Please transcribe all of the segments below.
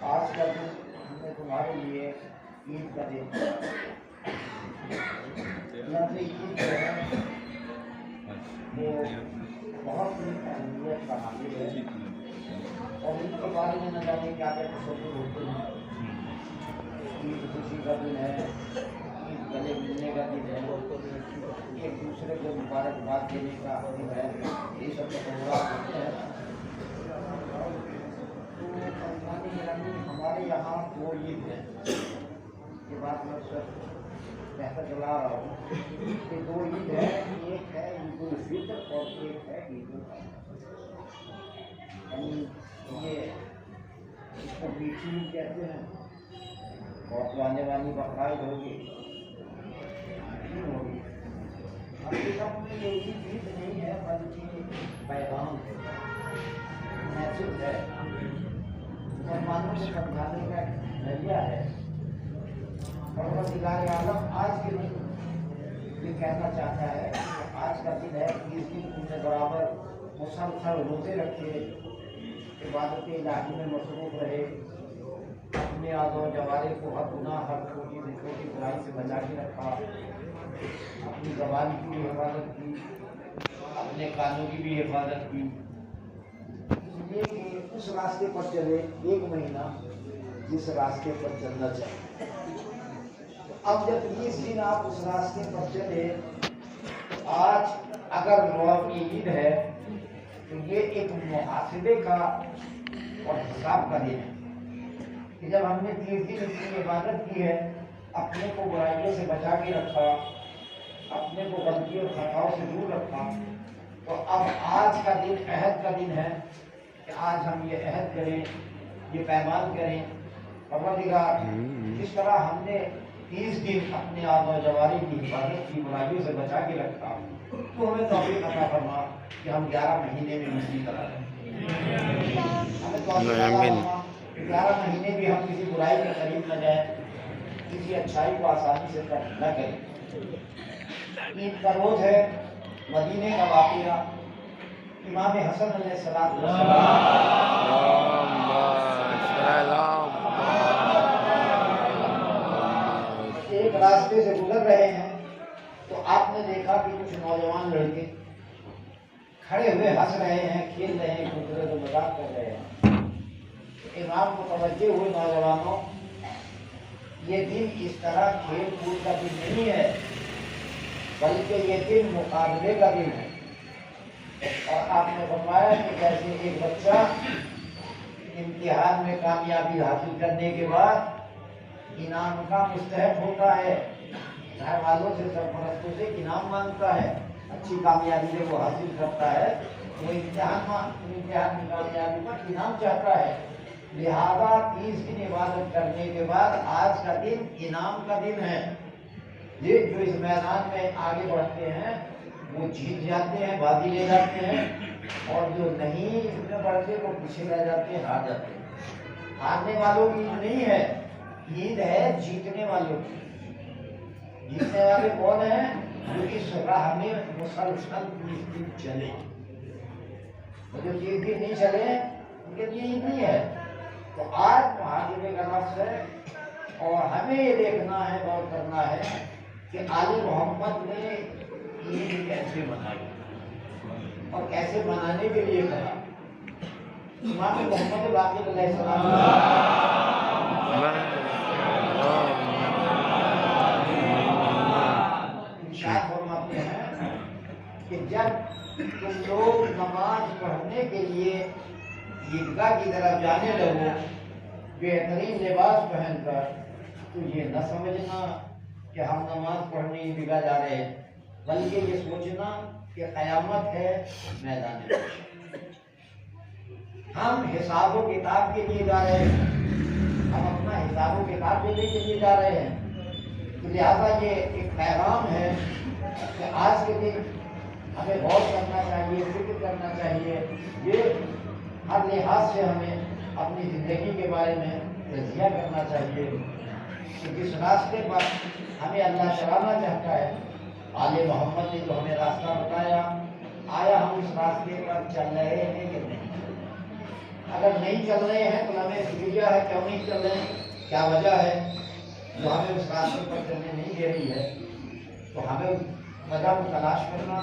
آج کا دن ہم نے تمہارے لیے عید کا دن عید جو ہے وہ بہت ہی اہمیت کا حامل ہے، اور عید کے بارے میں نہ جانے کیا کیا تصور ہوتے ہیں۔ عید خوشی کا دن ہے، عید گلے ملنے کا دن ہے، ایک دوسرے کو مبارکباد دینے کا دن ہے، یہ سب تصورات ہوتے ہیں۔ ہمارے یہاں دو عید ہے، یہ بات میں کہتا چلا رہا ہوں کہ دو عید ہے، ایک ہے عید الفطر اور ایک ہے عید الاضحیٰ۔ یعنی یہ اس کو میٹھی عید کہتے ہیں، اور آنے والی بقرعید ہوگی، حقیقت میں یہ عید نہیں ہے بلکہ پیغام ہے، میسج ہے، مسلمانوں کو سمجھانے کا ذریعہ ہے۔ پروردگار عالم آج کے دن یہ کہنا چاہتا ہے کہ آج کا دن ہے، اس دن تم نے برابر مسلسل روزے رکھے، عبادت الہی میں مصروف رہے، اپنے آز و جوارے کو ہر گناہ ہر چھوٹی سے چھوٹی برائی سے بچا کے رکھا، اپنی زبان کی بھی حفاظت کی، اپنے کانوں کی بھی حفاظت کی، اس لیے کہ اس راستے پر چلے ایک مہینہ جس راستے پر چلنا چاہیے۔ اب جب 20 دن آپ اس راستے پر چلے، آج اگر روز کی عید ہے تو یہ ایک محاسبے کا اور حساب کا دن ہے کہ جب ہم نے 30 دن اتنی عبادت کی ہے، اپنے کو برائیوں سے بچا کے رکھا، اپنے کو غلطی اور خطاؤں سے دور رکھا، تو اب آج کا دن عہد کا دن ہے کہ آج ہم یہ عہد کریں، یہ پیمان کریں، پروردگار جس طرح ہم نے 30 دن اپنے آز و جواری کی حفاظت کی، برائیوں سے بچا کے رکھا، تو ہمیں توفیق عطا فرما کہ ہم 11 مہینے میں اسی طرح رہیں۔ ہمیں توفیق عطا فرما کہ 11 مہینے بھی ہم کسی برائی کے قریب نہ جائیں، کسی اچھائی کو آسانی سے ترک نہ کریں۔ عید کا روز ہے، مدینے کا واقعہ، امام حسن علیہ السلام ایک راستے سے گزر رہے ہیں تو آپ نے دیکھا کہ کچھ نوجوان لڑکے کھڑے ہوئے ہنس رہے ہیں، کھیل رہے ہیں، ایک دوسرے کو مذاق کر رہے ہیں۔ امام کو توجہ ہوئے، نوجوانوں یہ دن اس طرح کھیل کود کا دن نہیں ہے، بلکہ یہ دن مقابلے کا دن ہے۔ اور آپ نے فرمایا کہ جیسے ایک بچہ امتحان میں کامیابی حاصل کرنے کے بعد انعام کا مستحق ہوتا ہے، گھر والوں سے سرپرستوں سے انعام مانگتا ہے، اچھی کامیابی جب وہ حاصل کرتا ہے وہ امتحان میں کامیابی پر انعام چاہتا ہے، لہذا 30 دن عبادت کرنے کے بعد آج کا دن انعام کا دن ہے۔ یہ جو اس میدان میں آگے بڑھتے ہیں وہ جیت جاتے ہیں، بازی لے جاتے ہیں، اور جو نہیں اس میں بڑھتے وہ پیچھے رہ جاتے ہیں، ہار جاتے ہیں۔ ہارنے والوں کی عید نہیں ہے، عید ہے جیتنے والوں کی۔ جیتنے والے کون ہیں؟ جو اس راہ میں مسلسل 30 دن چلے، جو 30 دن نہیں چلے ان کے لیے عید نہیں ہے۔ تو آج محاسبے کا لفظ ہے، اور ہمیں یہ دیکھنا ہے، غور کرنا ہے کہ آل محمد نے عید کیسے منائی اور کیسے منانے کے لیے کہا۔ امام محمد باقر علیہ السلام ارشاد فرماتے ہیں کہ جب تم لوگ نماز پڑھنے کے لیے عیدگاہ کی طرف جانے لگو بہترین لباس پہن کر، تو یہ نہ سمجھنا کہ ہم نماز پڑھنے عیدگاہ جا رہے ہیں، بلکہ یہ سوچنا کہ قیامت ہے میدان محشر۔ ہم حساب و کتاب کے لیے جا رہے ہیں، ہم اپنا حساب و کتاب لینے کے لیے جا رہے ہیں، تو لہٰذا یہ ایک پیغام ہے کہ آج کے دن ہمیں غور کرنا چاہیے، فکر کرنا چاہیے، یہ ہر لحاظ سے ہمیں اپنی زندگی کے بارے میں تجزیہ کرنا چاہیے کہ جس راستے پر ہمیں اللہ چلانا چاہتا ہے، آل محمد نے جو ہمیں راستہ بتایا، آیا ہم اس راستے پر چل رہے ہیں کہ نہیں؟ اگر نہیں چل رہے ہیں تو ہمیں فکریہ ہے کیوں نہیں چل رہے ہیں، کیا وجہ ہے جو ہمیں اس راستے پر چلنے نہیں دے رہی ہے، تو ہمیں وجہ کو تلاش کرنا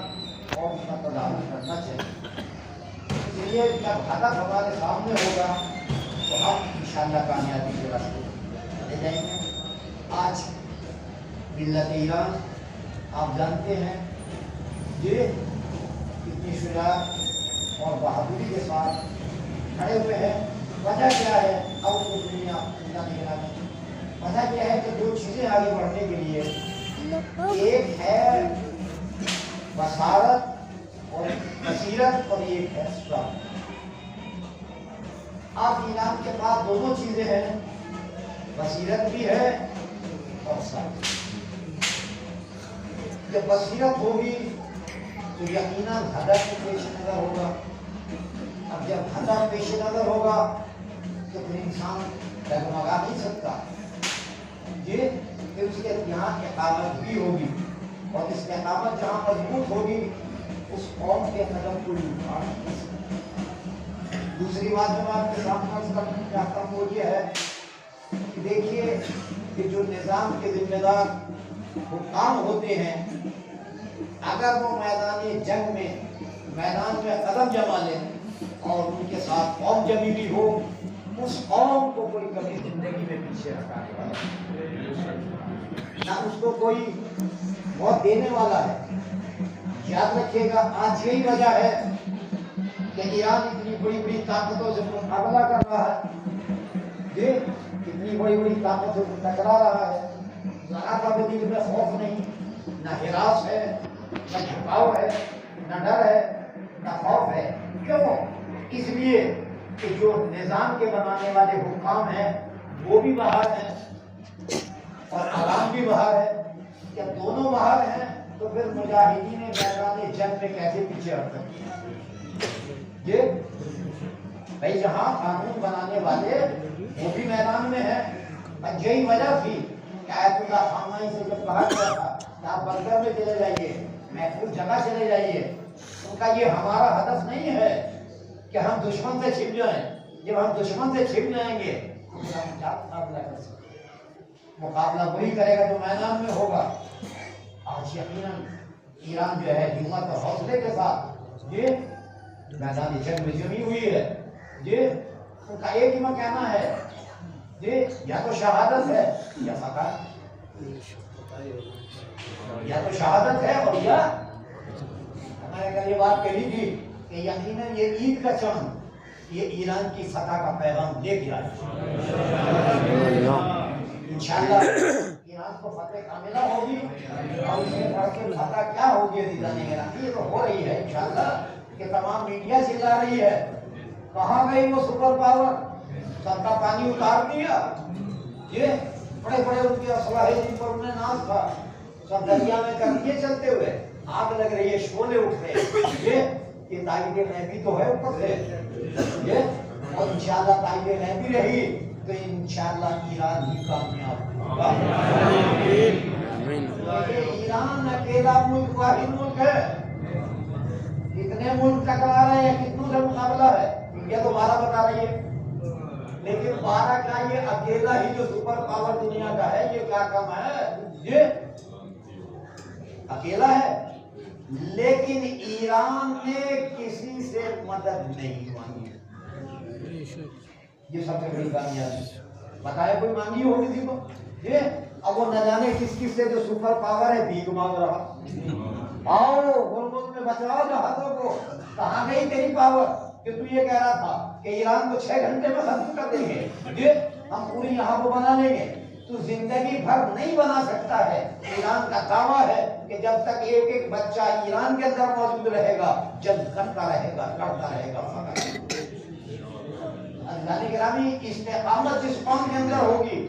اور اس کا تدارک کرنا چاہیے۔ اس لیے جب ہدف ہمارے سامنے ہوگا تو ہم انشاءاللہ کامیابی کے راستے چلے جائیں گے۔ آج ملت ایران آپ جانتے ہیں یہ کتنی شجاعت اور بہادری کے ساتھ کھڑے ہوئے ہیں۔ وجہ کیا ہے؟ اب تو دنیا وجہ کیا ہے کہ دو چیزیں آگے بڑھنے کے لیے، ایک ہے بصارت اور بصیرت اور ایک ہے صبر۔ آپ ایران کے پاس دونوں چیزیں ہیں، بصیرت بھی ہے اور صبر۔ جب بصیرت ہوگی تو یقیناً ہدف پیش نظر ہوگا، اب جب ہدف پیش نظر ہوگا تو پھر انسان ڈگمگا نہیں سکتا، یہ پھر اس کے یہاں اقامت بھی ہوگی، اور اس اقامت جہاں مضبوط ہوگی اس قوم کے قدم کو اٹھا نہیں سکتا۔ دوسری بات جو میں آپ کے سامنے عرض کرنا چاہتا ہوں وہ یہ ہے کہ دیکھیے کہ جو نظام کے ذمہ دار حکام ہوتے ہیں، اگر وہ میدان جنگ میں میدان میں قدم جما لیں اور ان کے ساتھ قوم جمی بھی ہو، اس قوم کو کوئی کبھی زندگی میں پیچھے ہٹانے والا نہ اس کو کوئی موت دینے والا ہے۔ یاد رکھیے گا، آج یہی وجہ ہے کہ ایران اتنی بڑی بڑی طاقتوں سے مقابلہ کر رہا ہے، یہ اتنی بڑی بڑی طاقتوں سے ٹکرا رہا ہے، ذرا کا بھی دل میں خوف نہیں، نہ ہراس ہے، نہ جھکاؤ ہے، نہ ڈر ہے، نہ خوف ہے۔ کیوں؟ اس لیے کہ جو نظام کے بنانے والے حکام ہیں وہ بھی باہر ہیں اور عوام بھی باہر ہے۔ جب دونوں باہر ہیں تو پھر مجاہدین میدان جنگ میں کیسے پیچھے ہٹ سکتے ہیں؟ یہ بھائی جہاں قانون بنانے والے وہ بھی میدان میں ہیں، اور یہی وجہ تھی کہ آیت اللہ خامنہئی سے جب کہا گیا تھا کہ آپ بنکر میں چلے جائیے، محفوظ جگہ چلے جائیے، ان کا یہ ہمارا ہدف نہیں ہے کہ ہم دشمن سے چھپ جائیں، جب ہم دشمن سے چھپ جائیں گے تو پھر ہم کیا مقابلہ کر سکتے ہیں؟ مقابلہ وہی کرے گا جو میدان میں ہوگا۔ آج یقیناً ایران جو ہے ہمت اور حوصلے کے ساتھ یہ میدان جنگ میں جمی ہوئی ہے، یہ ان کا ایک ہی کہنا ہے، یہ یا تو شہادت ہے یا فتح، یا تو شہادت ہے اور یا ہمارے کل یہ بات کہی تھی کہ یقیناً یہ عید کا چاند یہ ایران کی فتح کا پیغام لے کے آئے، انشاءاللہ ایران کو فتح کاملہ ہوگی، اور اس کے بعد کے فتح کیا ہوگی عزیزان گرامی، یہ تو ہو رہی ہے انشاءاللہ کہ تمام میڈیا چلا رہی ہے، کہاں گئی وہ سپر پاور، سب کا پانی اتار دیا، یہ بڑے بڑے ان کے اسلحے جن پر انہیں ناز تھا سب دریا میں کر دیے چلتے ہوئے، آگ لگ رہی ہے، شعلے اٹھ رہے ہیں، یہ تائید نبی تو ہے اوپر سے، یہ اور انشاءاللہ تائید نبی رہی تو انشاءاللہ ایران ہی کامیاب ہوگا۔ ایران اکیلا ملک واحد ملک ہے، کتنے ملک ٹکرا رہے ہیں، کتنوں سے مقابلہ ہے، انڈیا تو 12 بتا رہی ہے، لیکن 12 کا یہ اکیلا ہی جو سپر پاور دنیا کا ہے یہ کیا کم ہے، یہ اکیلا ہے، لیکن ایران نے کسی سے مدد نہیں مانگی، یہ سب سے بڑی کامیابی ہے۔ بتائے کوئی مانگی ہوگی تھی تو یہ اب وہ نہ جانے کس کس سے جو سپر پاور ہے بھیک مانگ رہا، آؤ ہرمز میں بچاؤ جہازوں کو، کہاں گئی تیری پاور کہ تو یہ کہہ رہا تھا کہ ایران کو 6 گھنٹے میں ختم کر دیں گے، یہ ہم پوری یہاں کو بنا لیں گے، تو زندگی بھر نہیں بنا سکتا ہے۔ ایران کا دعویٰ ہے کہ جب تک ایک ایک بچہ ایران کے اندر موجود رہے گا جنگ کرتا رہے گا، کرتا رہے گا۔ اللہ گرامی استقامت جس قوم کے اندر ہوگی،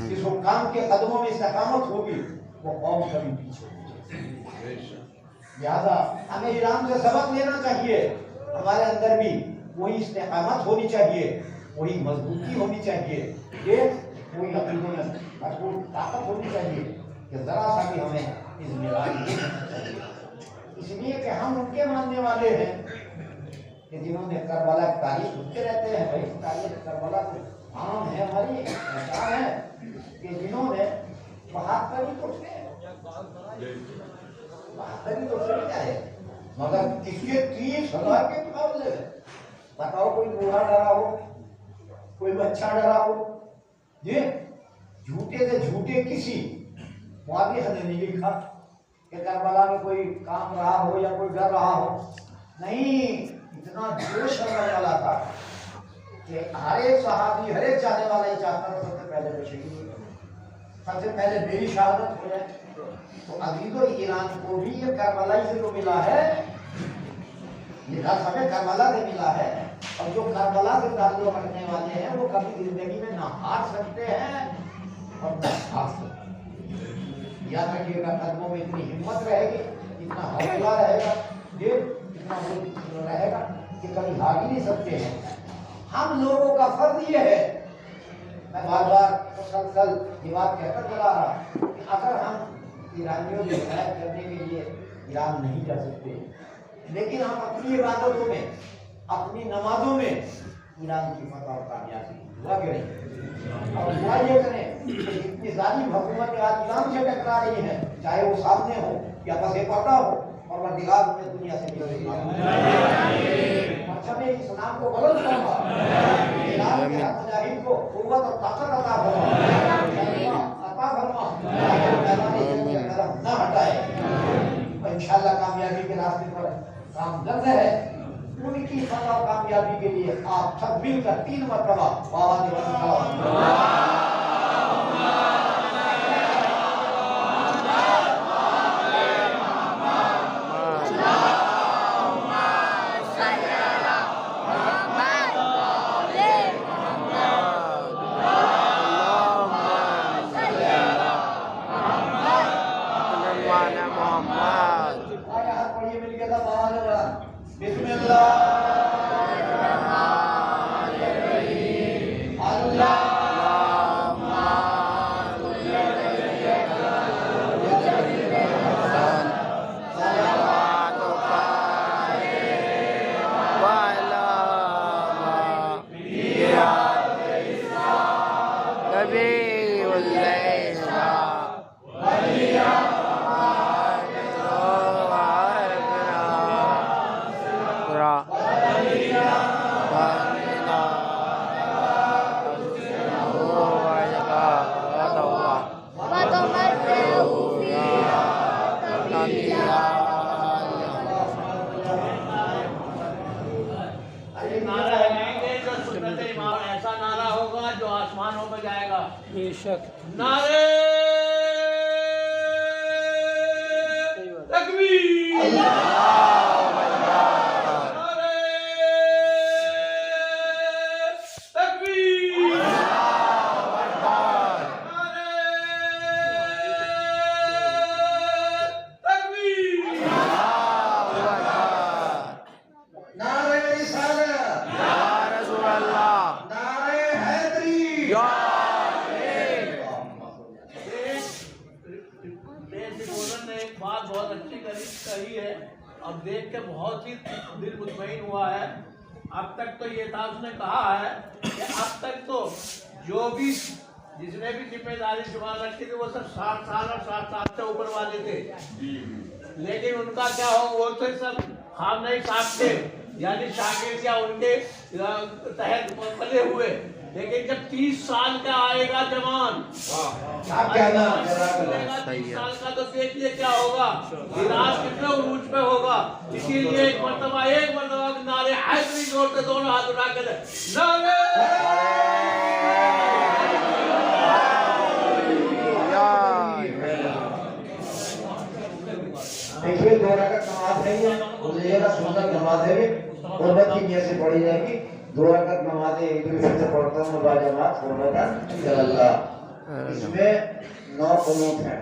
جس حکام کے قدموں میں استقامت ہوگی، وہ قوم کبھی پیچھے نہیں جائے گی۔ لہذا ہمیں ایران سے سبق لینا چاہیے. ہمارے اندر بھی وہی استقامت ہونی چاہیے, وہی مضبوطی ہونی چاہیے, وہی عقیدوں میں مضبوط طاقت ہونی چاہیے کہ ذرا سا بھی ہمیں اس میدان نہیں کرنا چاہیے. اس لیے کہ ہم ان کے ماننے والے ہیں کہ جنہوں نے کربلا کی تاریخ سنتے رہتے ہیں. بھائی تاریخ کربلا تو عام ہے, ہماری پہچان ہے کہ جنہوں نے 72 تو تھے, 72 تو تھے کیا ہے, مگر اس کے 30,000 کے مقابلے میں بتاؤ کوئی بوڑھا ڈرا ہو, کوئی بچہ ڈرا ہو. یہ جھوٹے سے جھوٹے کسی مؤرخ نے نہیں لکھا کہ کربلا میں کوئی کام رہا ہو یا کوئی ڈر رہا ہو. نہیں, اتنا جوش کرنے والا تھا کہ ہر ایک صحابی, ہر ایک چاہنے والا یہ چاہتا تھا سب سے پہلے میں شہید ہو جائے, سب سے پہلے میری شہادت ہو جائے. تو عزیز و ایران کو بھی یہ کربلا سے تو ملا ہے, یہ رس ہمیں کربلا سے ملا ہے. اور جو کربلا سے تعلق رکھنے والے ہیں وہ کبھی زندگی میں نہ ہار سکتے ہیں اور نہ ہار سکتے ہیں. یاد رکھیے گا, قدموں میں اتنی ہمت رہے گی, اتنا حوصلہ رہے گا, اتنا رہے گا کہ کبھی ہار ہی نہیں سکتے ہیں. ہم لوگوں کا فرض یہ ہے, میں بار بار مسلسل یہ بات کہتا چلا رہا کہ اگر ہم ایرانیوں کی حمایت کرنے کے لیے ایران نہیں جا سکتے, لیکن ہم اپنی عبادتوں میں, اپنی نمازوں میں ایران کی فتح اور کامیابی دعا کریں. اور دعا یہ کریں کہ اتنی ظالم حکومت آج ایران سے ٹکرا رہی ہے, چاہے وہ سامنے ہو یا بس پردہ ہو, اور پروردگار ہمیں دنیا سے پرچم اسلام کو بلند فرما, ایران کے حق مجاہد کو قوت اور طاقت عطا فرما, نہ ہٹائے. انشاءاللہ کامیابی کے راستے پر کام کرتے ہیں. ان کی فتح و کامیابی کے لیے آپ سب مل کر 3 مرتبہ بسم اللہ ایسا نعرہ ہوگا جو آسمانوں میں جائے گا. بے شک. نعرے تکبیر, نعرے تکبیر, نعرے رسالت, یا رسول اللہ, نعرے حیدری, یا نے ایک بات بہت اچھی کہی ہے, اب دیکھ کے بہت ہی دل مطمئن ہوا ہے. اب تک تو یہ تھا, اس نے کہا ہے کہ اب تک تو جو بھی جس نے بھی ذمہ داری شمار رکھی تھی وہ سب 60 سال اور 60 سال سے اوپر والے تھے, لیکن ان کا کیا ہو, وہ تو سب ہم نہیں ساکھتے, یعنی شاگرد یا ان کے تحت پلے ہوئے. لیکن جب 30 سال کا آئے گا جوان, 30 سال کا, تو دیکھیے کیا ہوگا, ایران کتنے عروج پہ ہوگا. اسی لیے ایک مرتبہ نعرے حیدری جوڑتے دونوں ہاتھ اٹھا کے نعرے. دیکھیے 2 رکعت نماز نہیں ہے, مجھے یہ سنت نماز ہے, قربت کی نیت سے پڑھی جائے گی. 2 رکعت نمازیں ایک دوسرے سے پڑھتا ہوں با جماعت قربت اللہ. اس میں 9 قنوت ہیں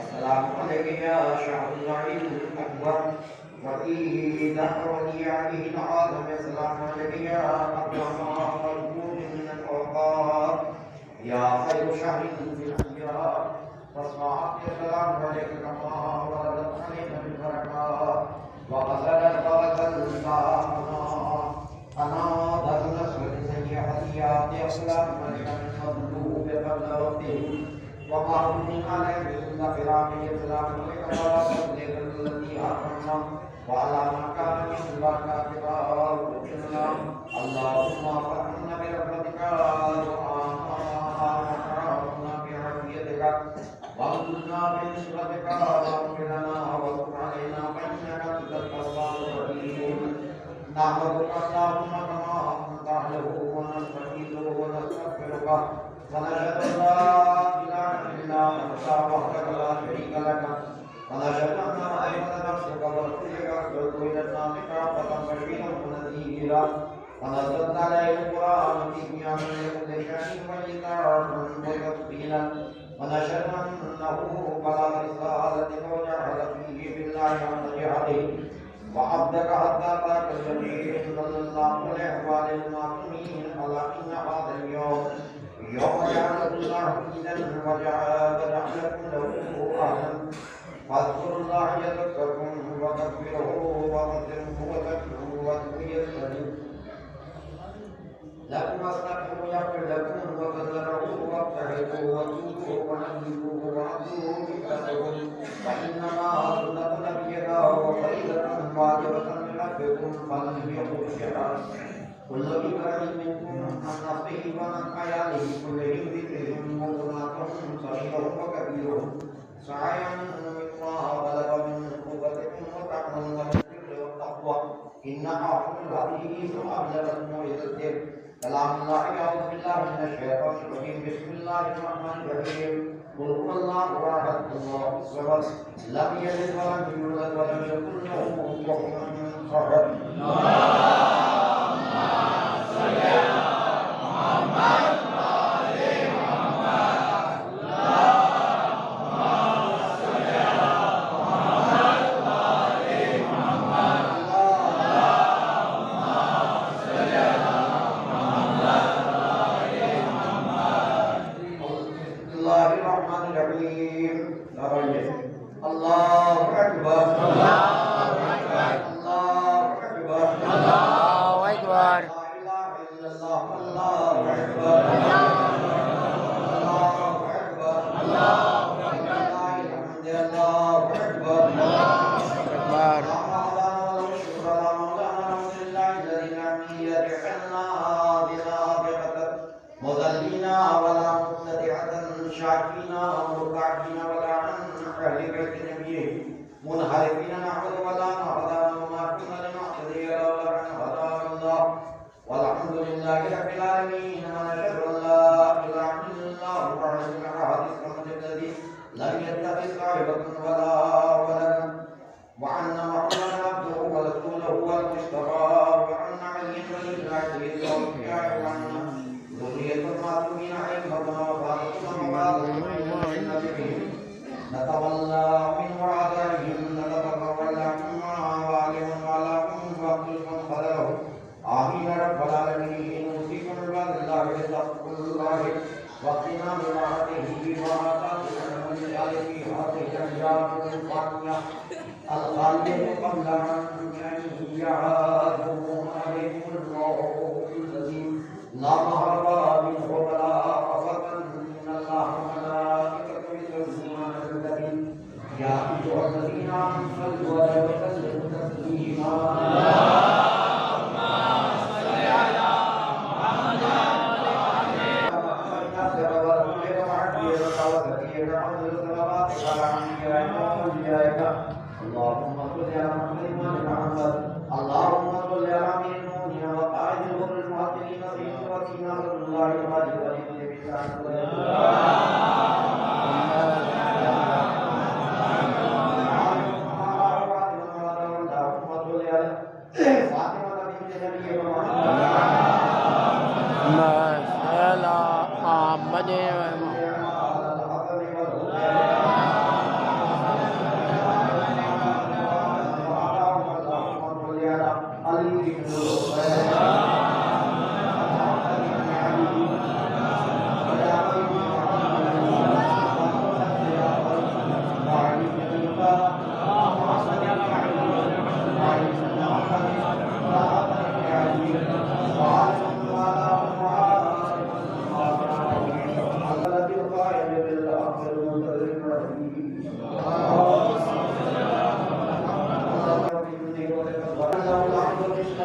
السلام عليك يا شهر العيد الأكبر وفيه دخلني عليه العالم. السلام عليك يا أكرم الوجود من الأوقات يا خير شهر في الأيام. والصلاة والسلام عليك كما وردت علينا بالبركات وغسلت وغسلت أنا ذل نسوة سيئات السلام عليك من مطلوب قبل وقته وقارن عليه الفرام. السلام عليك ورحمة التي أكرمنا وعلى ما كان من البركات وكنا اللهم فرحنا برحمتك وآمنا بعافيتك وأمنا بنصرتك واغفر لنا وتب علينا فإنك أنت التواب الرحيم. نحمدك اللهم كما تعلم ونستعينه ونستغفرك ونشهد أن لا إله إلا أنت وحدك لا شريك لك ونشهد أن محمدا عبدك ورسولك أرسلته إلى الناس كافة بشيرا ونذيرا ونزلت عليه القرآن تبيانا لكل شيء وإذاعة وتفصيلا ونشهد أنه بلغ رسالتك وجعل فيه بالله عز جهده وعبدك حتى ذاك الجليل صلى الله عليه وعلى المعصومين على إن هذا اليوم يوم جعل الله عيدا وجعل لكم له أهلا فاذكروا الله يذكركم وكبروه وقدروه وذكروه وتيسروا لكم أستغفروا يغفر لكم وتذكروه وابتعدوا وتوبوا ونبذوه وعبدوه بكسرهم فإنما سنة نبيك وفريضة واجبة من ربكم فلن يقول شيئا كل بكر منكم عن نفسه وعن عياله كلهم ذكرهم وأمهاتهم صغيرهم وكبيرهم سعيا مما بلغ من قوتكم وتقوى والبر والتقوى إن أحسن الحديث أبلغ الموعظة كلام الله. أعوذ بالله من الشيطان الرجيم. بسم الله الرحمن الرحيم. قل هو الله أحد الله الصمد لم يلد ولم يولد ولم يكن له كفوا أحد. مسألة عبد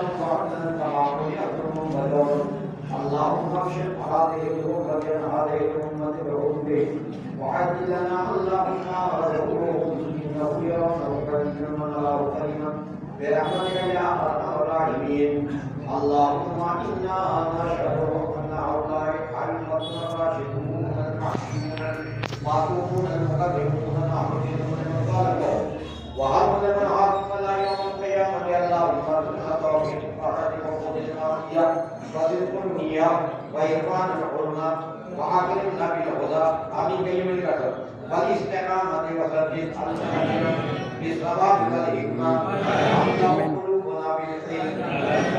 وانفعنا كما سمعت منذر اللهم اشف هذه الأمة هذه الأمة بعذبه وعد لنا اللهم رزقهم إنه يرونه كريما ونراه كريما برحمتك يا أرحم الراحمين اللهم إنا نشهد أن هؤلاء أئمة الراشدون المحسنون المعصومون المقربون المعبودون المطالبون وهرب من عظم لا يوم القيامة يا الله بفضلنا توفيق فرحة وقود المعصية وصدق النية وإرفان الحرمة وأكرمنا بالهدى آمين كريم الكتب والاستقامة وسدد ألسنتنا بالصواب والحكمة اللهم قلوبنا بالعلم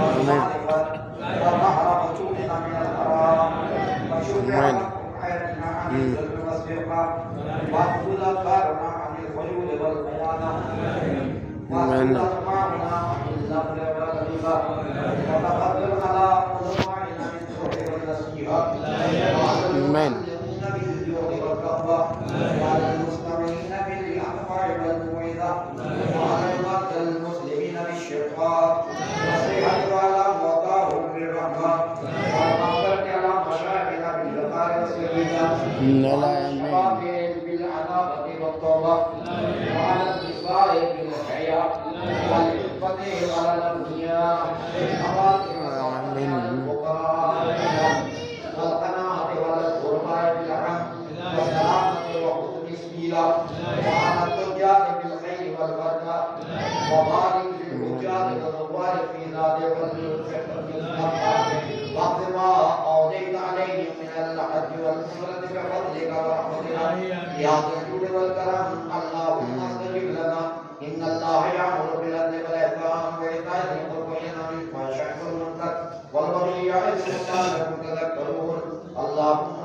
والمعرفة وظهر وجودنا من الحرام وشكر حياتنا عن الظلم والسرقة واقبل أخبارنا عن الخيول والخيانة واقبل أخبارنا عن اللغو والغيبة وتقبل على علمائنا من السوء والنصيحة آمين. وعلى المستمعين بالأخبار والموعظة وعلى المرضى المسلمين بالشفاء والصحة وعلى موضاهم بالرحمة والمغفرة على مشاكل بالغفار والسكينة وعلى الشباب بالعذابة والتوبة وعلى النساء بالحياة والعفة وعلى الأغنياء والفقراء والقناعة والغرباء بالعفو والسلامة وحسن السيرة وعلى التجار بالخير والبركة وبارك للتجار والزوار في ذلك واقض ما قضيت عليهم من الحج والعمرة بفضلك ورحمتك يا ذا الجود والكرم اللهم استجب لنا إن الله يأمر بالعدل والإحسان وإيتاء ذي القربى وينهى عن الفحشاء والمنكر والبغي يعظكم لعلكم تذكرون اللهم